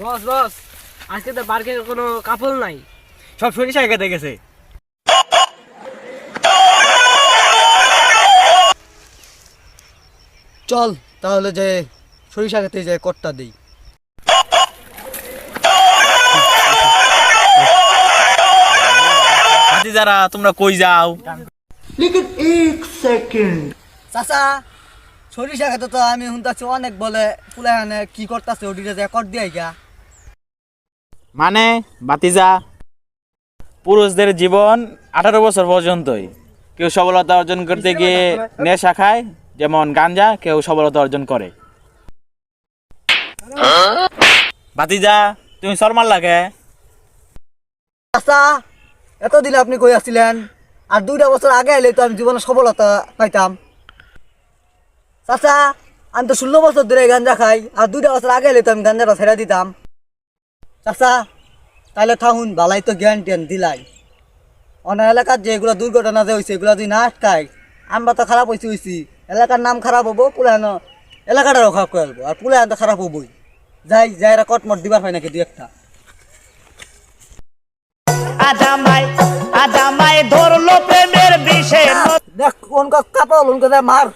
বস বস, আজকে তো পার্কে কোনো কাপল নাই, সব সরিষা কেটে গেছে। চল তাহলে যে সরিষা খেতে যে কটটা দেই। হাতি যারা তোমরা কই যাও? চাচা, সরিষা খেতে তো আমি শুনতাছি অনেক বলে পুলাহানে কি করতেছে ওদিকে যে কট দিয়ে গা। মানে বাতিজা, পুরুষদের জীবন 18 বছর পর্যন্তই। কেউ সফলতা অর্জন করতে গিয়ে নেশা খায়, যেমন গাঞ্জা, কেউ সফলতা অর্জন করে। বাতিজা, তুমি শর্মার লাগে। চাচা, এতদিন আপনি কই আসছিলেন? আর 2টা বছর আগে এলে তো আমি জীবনে সফলতা পাইতাম। চাচা, আমি তো 16 বছর ধরে গাঞ্জা খাই, আর 2টা বছর আগে এলে তো আমি গাঞ্জাটা ছেড়ে দিতাম। চাচা, তাহলে থাকুন, ভালাই তো জ্ঞান টেন দিলাই। অন্য এলাকার যে এগুলো দুর্ঘটনা যে হয়েছে এগুলো যদি না আটকায়, আমরা তো খারাপ হয়েছি। এলাকার নাম খারাপ হবো, পুলানো এলাকাটারও খারাপ করে ফেলবো, আর পুলান তো খারাপ হবোই। যাই যাই, এরা কটমট দিবার হয় নাকি 2-1টা। আজামাই ধরলো প্রেমের বিষে দেখ কোন কাপড়, কোন মার